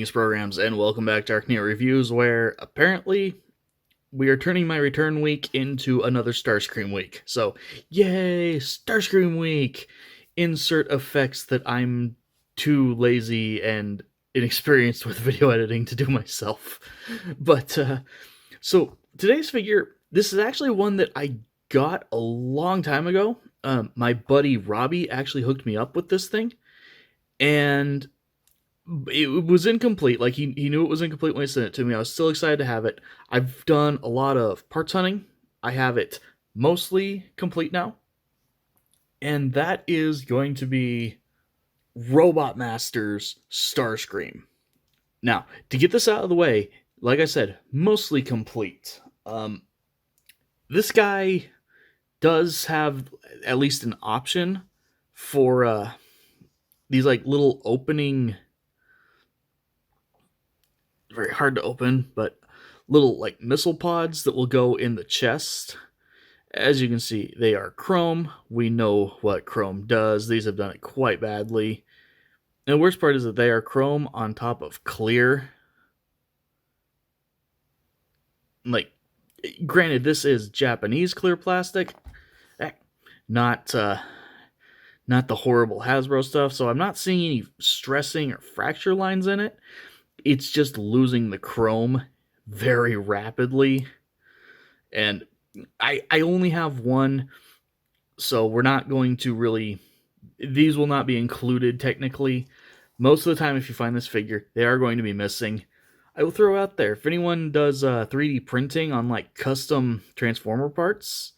Greetings, programs, and welcome back to ArcNeo Reviews, where apparently we are turning my return week into another Starscream week. So, yay, Starscream week! Insert effects that I'm too lazy and inexperienced with video editing to do myself. But, so today's figure, this is actually one that I got a long time ago. My buddy Robbie actually hooked me up with this thing, and it was incomplete. Like, he knew it was incomplete when he sent it to me. I was still excited to have it. I've done a lot of parts hunting. I have it mostly complete now. And that is going to be Robot Masters Starscream. Now, to get this out of the way, like I said, mostly complete. This guy does have at least an option for these like little opening, very hard to open, but little like missile pods that will go in the chest. As you can see, they are chrome. We know what chrome does. These have done it quite badly. And the worst part is that they are chrome on top of clear. Like, granted, this is Japanese clear plastic, not the horrible Hasbro stuff, so I'm not seeing any stressing or fracture lines in it. It's just losing the chrome very rapidly. And I only have one, so we're not going to really... These will not be included technically. Most of the time, if you find this figure, they are going to be missing. I will throw out there, if anyone does 3D printing on like custom Transformer parts,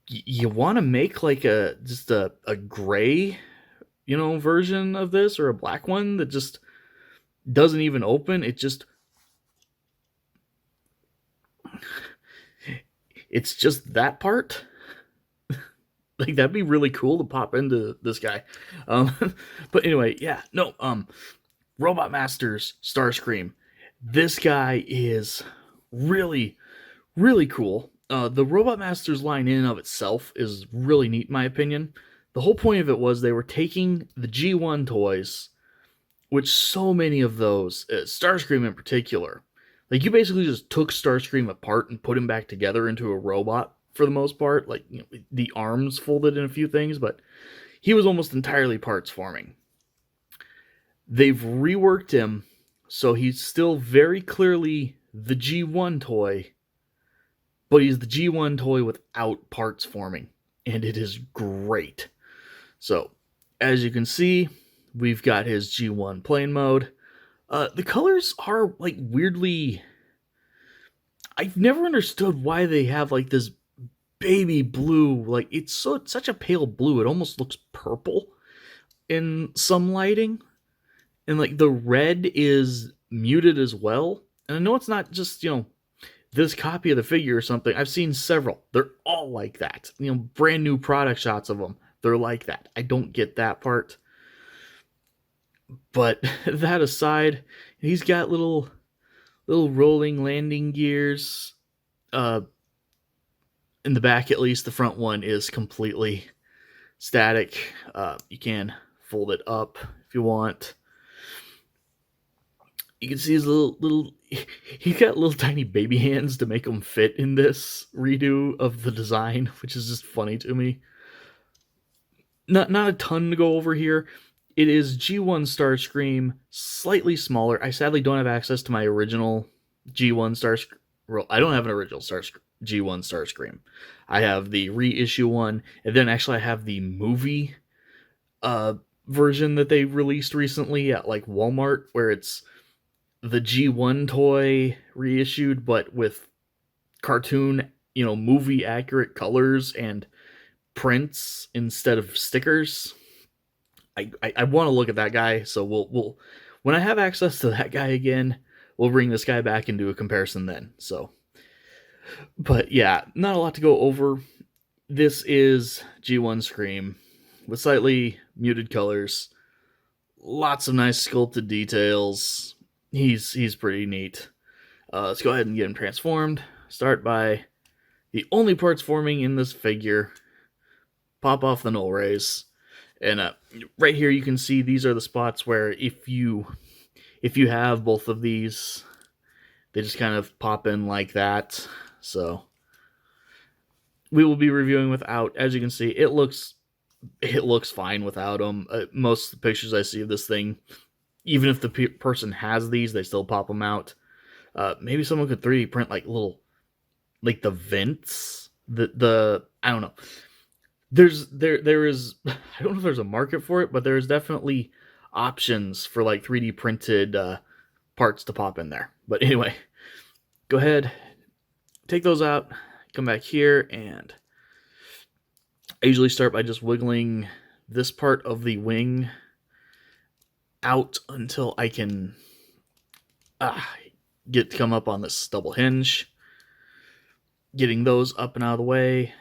you want to make like just a gray, version of this, or a black one that just doesn't even open. It's just that part. Like, that'd be really cool to pop into this guy. But anyway, yeah, no, Robot Masters Starscream. This guy is really, really cool. The Robot Masters line in and of itself is really neat, in my opinion. The whole point of it was they were taking the G1 toys, which so many of those, Starscream in particular, like, you basically just took Starscream apart and put him back together into a robot for the most part. Like, the arms folded in a few things, but he was almost entirely parts forming. They've reworked him, so he's still very clearly the G1 toy, but he's the G1 toy without parts forming, and it is great. So, as you can see, we've got his G1 plane mode. The colors are, like, weirdly... I've never understood why they have, like, this baby blue. Like, it's such a pale blue, it almost looks purple in some lighting. And, like, the red is muted as well. And I know it's not just, this copy of the figure or something. I've seen several. They're all like that. Brand new product shots of them. They're like that. I don't get that part. But that aside, he's got little rolling landing gears. In the back, at least, the front one is completely static. You can fold it up if you want. You can see his he's got little tiny baby hands to make him fit in this redo of the design, which is just funny to me. Not a ton to go over here. It is G1 Starscream, slightly smaller. I sadly don't have access to my original G1 Starscream. Well, I don't have an original G1 Starscream. I have the reissue one, and then actually I have the movie version that they released recently at like Walmart, where it's the G1 toy reissued, but with cartoon, movie accurate colors and prints instead of stickers. I want to look at that guy, so we'll when I have access to that guy again, we'll bring this guy back and do a comparison then. So, but yeah, not a lot to go over. This is G1 Scream with slightly muted colors, lots of nice sculpted details. He's pretty neat. Let's go ahead and get him transformed. Start by the only parts forming in this figure. Pop off the null rays. And right here you can see these are the spots where if you have both of these, they just kind of pop in like that. So we will be reviewing without. As you can see, it looks fine without them. Most of the pictures I see of this thing, even if the person has these, they still pop them out. Maybe someone could 3D print like little, like the vents. The I don't know. There is I don't know if there's a market for it, but there's definitely options for like 3D printed parts to pop in there. But anyway, go ahead, take those out, come back here, and I usually start by just wiggling this part of the wing out until I can come up on this double hinge. Getting those up and out of the way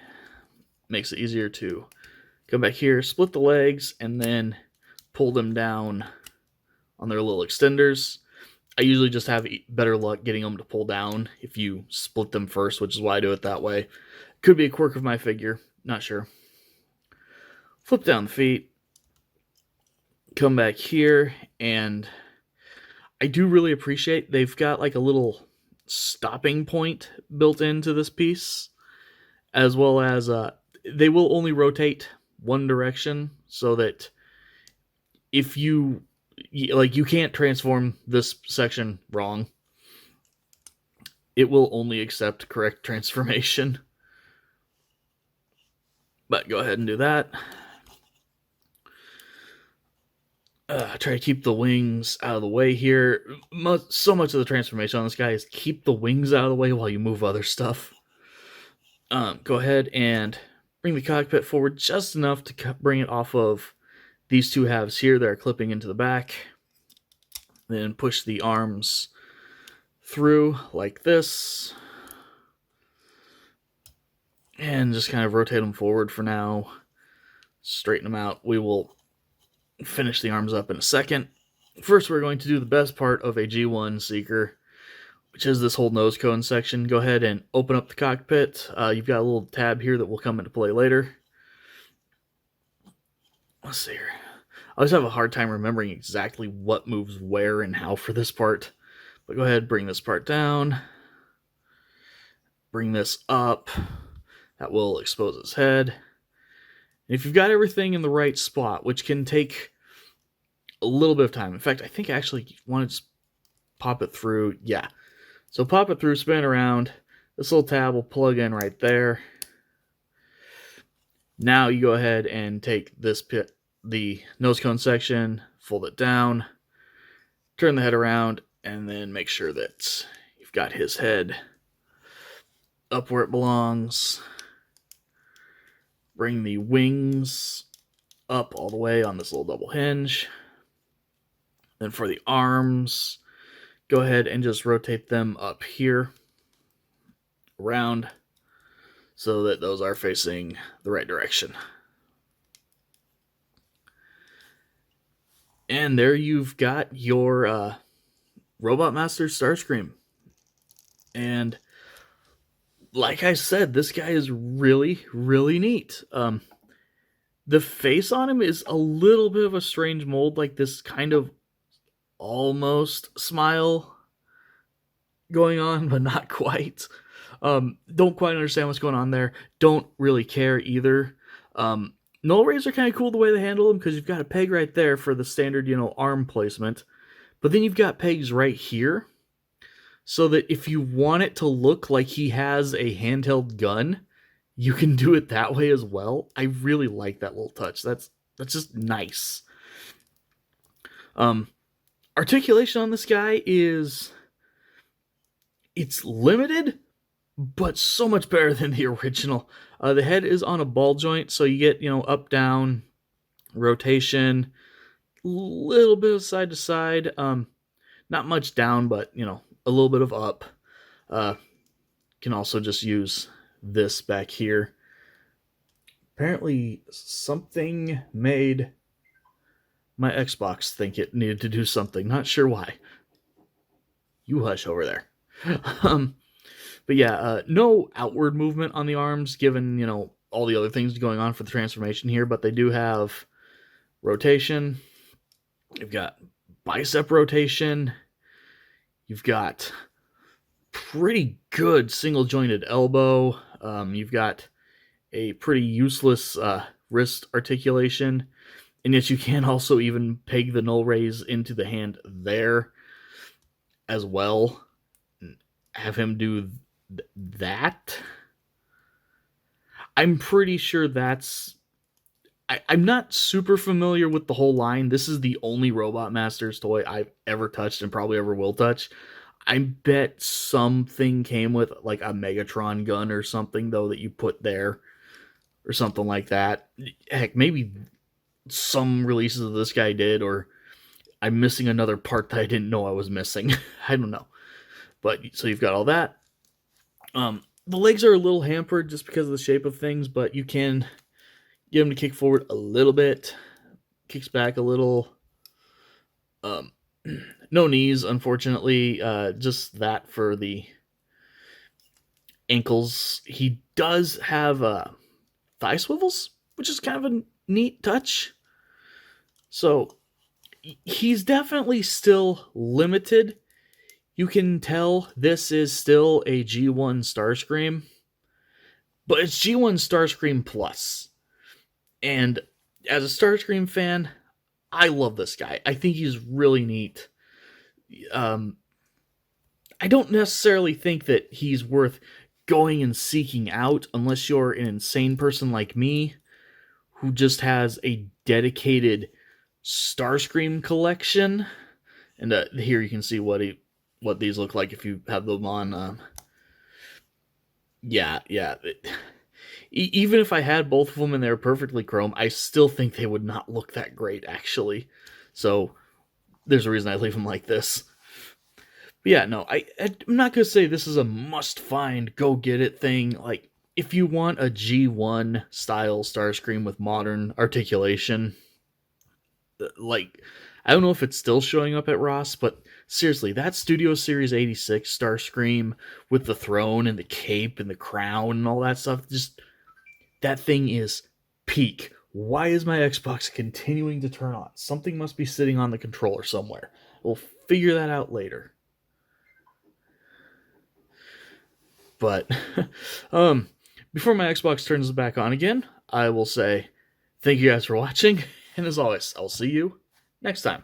makes it easier to come back here, split the legs, and then pull them down on their little extenders. I usually just have better luck getting them to pull down if you split them first, which is why I do it that way. Could be a quirk of my figure, not sure. Flip down the feet, come back here, and I do really appreciate they've got like a little stopping point built into this piece, as well as they will only rotate one direction, so that if you can't transform this section wrong, it will only accept correct transformation. But go ahead and do that. Try to keep the wings out of the way here. So much of the transformation on this guy is keep the wings out of the way while you move other stuff. Go ahead and bring the cockpit forward just enough to bring it off of these two halves here that are clipping into the back. Then push the arms through like this. And just kind of rotate them forward for now. Straighten them out. We will finish the arms up in a second. First, we're going to do the best part of a G1 Seeker, which is this whole nose cone section. Go ahead and open up the cockpit. You've got a little tab here that will come into play later. Let's see here. I always have a hard time remembering exactly what moves where and how for this part. But go ahead, bring this part down. Bring this up. That will expose his head. And if you've got everything in the right spot, which can take a little bit of time. In fact, I think I actually want to just pop it through. Yeah. So pop it through, spin it around. This little tab will plug in right there. Now you go ahead and take this the nose cone section, fold it down, turn the head around, and then make sure that you've got his head up where it belongs. Bring the wings up all the way on this little double hinge. Then for the arms, go ahead and just rotate them up here, around, so that those are facing the right direction. And there you've got your Robot Master Starscream. And like I said, this guy is really, really neat. The face on him is a little bit of a strange mold, like this kind of almost smile going on, but not quite. Don't quite understand what's going on there. Don't really care either. Null rays are kind of cool the way they handle them, because you've got a peg right there for the standard, arm placement. But then you've got pegs right here, so that if you want it to look like he has a handheld gun, you can do it that way as well. I really like that little touch. That's just nice. Articulation on this guy it's limited, but so much better than the original. The head is on a ball joint, so you get, up, down, rotation, little bit of side to side. Not much down, but, a little bit of up. Can also just use this back here. Apparently something made my Xbox think it needed to do something. Not sure why. You hush over there. But yeah, no outward movement on the arms, given, all the other things going on for the transformation here, but they do have rotation. You've got bicep rotation. You've got pretty good single jointed elbow. You've got a pretty useless wrist articulation, and yet you can also even peg the null raise into the hand there as well. Have him do that. I'm pretty sure that's. I'm not super familiar with the whole line. This is the only Robot Masters toy I've ever touched and probably ever will touch. I bet something came with like a Megatron gun or something, though, that you put there or something like that. Heck, maybe some releases of this guy did, or I'm missing another part that I didn't know I was missing. I don't know. But so you've got all that. The legs are a little hampered just because of the shape of things, but you can get him to kick forward a little bit, kicks back a little. No knees, unfortunately. Just that for the ankles. He does have thigh swivels, which is kind of a neat touch. So he's definitely still limited. You can tell this is still a G1 Starscream, but it's G1 Starscream Plus. And as a Starscream fan, I love this guy. I think he's really neat. I don't necessarily think that he's worth going and seeking out unless you're an insane person like me who just has a dedicated Starscream collection. And here you can see what these look like if you have them on. Yeah. Even if I had both of them and they were perfectly chrome, I still think they would not look that great, actually. So there's a reason I leave them like this. But yeah, no, I'm not going to say this is a must-find, go-get-it thing. Like, if you want a G1 style Starscream with modern articulation, like, I don't know if it's still showing up at Ross, but seriously, that Studio Series 86 Starscream with the throne and the cape and the crown and all that stuff, just, that thing is peak. Why is my Xbox continuing to turn on? Something must be sitting on the controller somewhere. We'll figure that out later. But before my Xbox turns back on again, I will say thank you guys for watching, and as always, I'll see you next time.